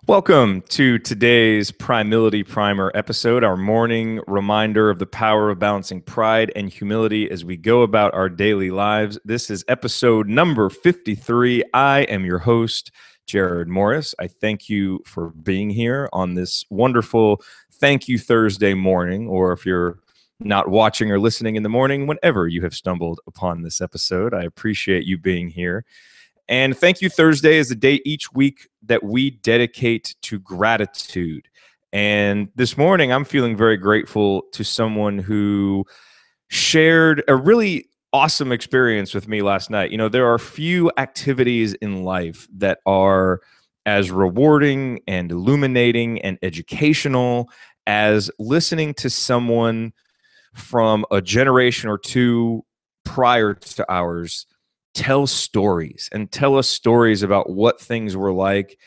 Welcome to today's Primility Primer episode, our morning reminder of the power of balancing pride and humility as we go about our daily lives. This is episode number 53. I am your host, Jared Morris. I thank you for being here on this wonderful Thank You Thursday morning, or if you're not watching or listening in the morning, whenever you have stumbled upon this episode. I appreciate you being here. And Thank You Thursday is a day each week that we dedicate to gratitude. And this morning, I'm feeling very grateful to someone who shared a really awesome experience with me last night. You know, there are few activities in life that are as rewarding and illuminating and educational as listening to someone from a generation or two prior to ours tell stories and tell us stories about what things were like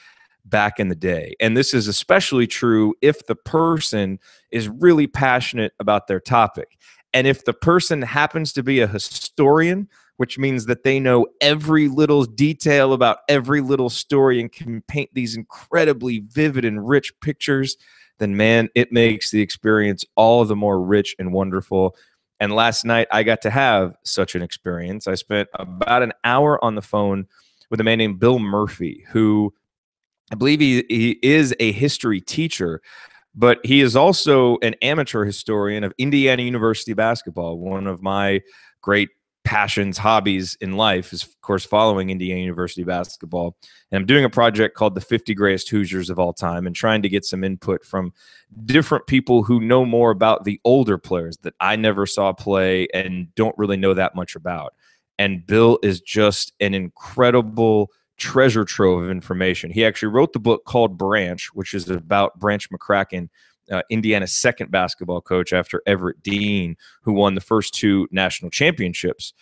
back in the day. And this is especially true if the person is really passionate about their topic. And if the person happens to be a historian, which means that they know every little detail about every little story and can paint these incredibly vivid and rich pictures, then man, it makes the experience all the more rich and wonderful. And last night, I got to have such an experience. I spent about an hour on the phone with a man named Bill Murphy, who I believe he is a history teacher, but he is also an amateur historian of Indiana University basketball. One of my great passions, hobbies in life is, of course, following Indiana University basketball. And I'm doing a project called the 50 Greatest Hoosiers of All Time and trying to get some input from different people who know more about the older players that I never saw play and don't really know that much about. And Bill is just an incredible treasure trove of information. He actually wrote the book called Branch, which is about Branch McCracken, Indiana's second basketball coach after Everett Dean, who won the first two national championships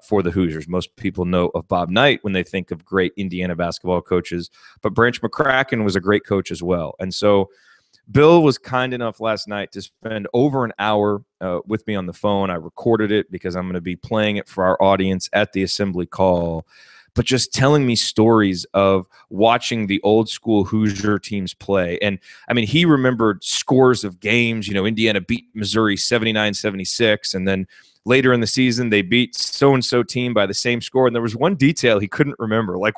for the Hoosiers. Most people know of Bob Knight when they think of great Indiana basketball coaches, but Branch McCracken was a great coach as well. And so Bill was kind enough last night to spend over an hour with me on the phone. I recorded it because I'm going to be playing it for our audience at the assembly call, but just telling me stories of watching the old school Hoosier teams play. And I mean, he remembered scores of games. You know, Indiana beat Missouri 79-76, and then later in the season, they beat so-and-so team by the same score. And there was one detail he couldn't remember, like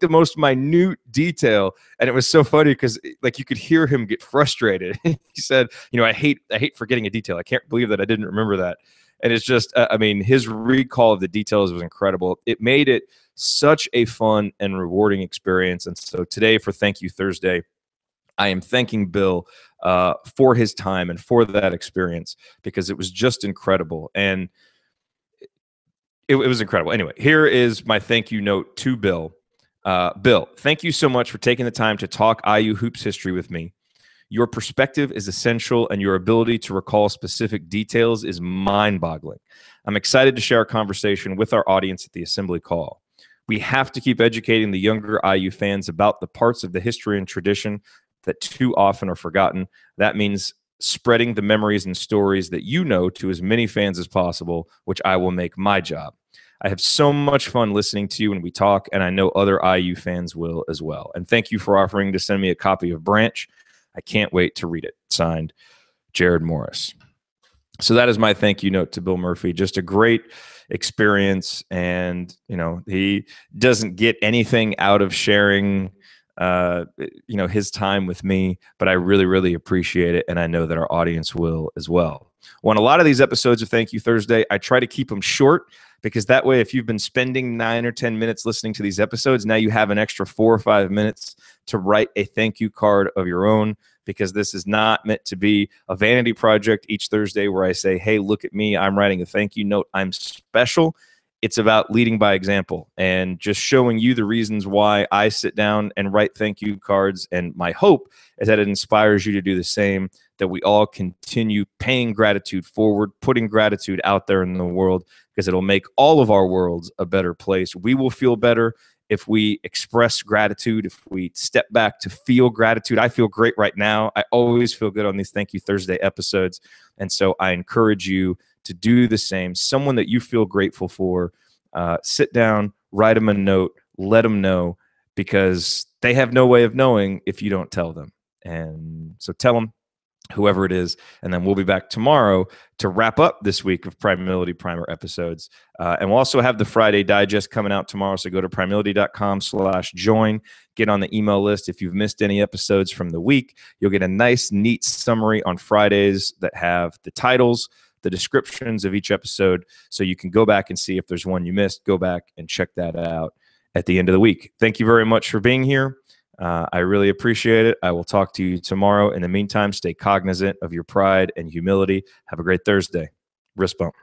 the most minute detail. And it was so funny because like you could hear him get frustrated. He said, you know, I hate forgetting a detail. I can't believe that I didn't remember that. And it's just, I mean, his recall of the details was incredible. It made it such a fun and rewarding experience. And so today for Thank You Thursday, I am thanking Bill for his time and for that experience because it was just incredible. And it was incredible. Anyway, here is my thank you note to Bill. Bill, thank you so much for taking the time to talk IU hoops history with me. Your perspective is essential, and your ability to recall specific details is mind-boggling. I'm excited to share our conversation with our audience at the assembly call. We have to keep educating the younger IU fans about the parts of the history and tradition that too often are forgotten. That means spreading the memories and stories that you know to as many fans as possible, which I will make my job. I have so much fun listening to you when we talk, and I know other IU fans will as well. And thank you for offering to send me a copy of Branch. I can't wait to read it. Signed, Jared Morris. So that is my thank you note to Bill Murphy. Just a great experience. And, you know, he doesn't get anything out of sharing, you know, his time with me, but I really, really appreciate it. And I know that our audience will as well. Well, on a lot of these episodes of Thank You Thursday, I try to keep them short because that way, if you've been spending 9 or 10 minutes listening to these episodes, now you have an extra 4 or 5 minutes to write a thank you card of your own, because this is not meant to be a vanity project each Thursday where I say, hey, look at me, I'm writing a thank you note, I'm special. It's about leading by example and just showing you the reasons why I sit down and write thank you cards. And my hope is that it inspires you to do the same, that we all continue paying gratitude forward, putting gratitude out there in the world, because it'll make all of our worlds a better place. We will feel better if we express gratitude, if we step back to feel gratitude. I feel great right now. I always feel good on these Thank You Thursday episodes. And so I encourage you to do the same. Someone that you feel grateful for, sit down, write them a note, let them know, because they have no way of knowing if you don't tell them. And so tell them, whoever it is, and then we'll be back tomorrow to wrap up this week of Primility Primer episodes. And we'll also have the Friday Digest coming out tomorrow, so go to primility.com/join. Get on the email list. If you've missed any episodes from the week, you'll get a nice, neat summary on Fridays that have the titles, the descriptions of each episode, so you can go back and see if there's one you missed. Go back and check that out at the end of the week. Thank you very much for being here. I really appreciate it. I will talk to you tomorrow. In the meantime, stay cognizant of your pride and humility. Have a great Thursday. Wrist bump.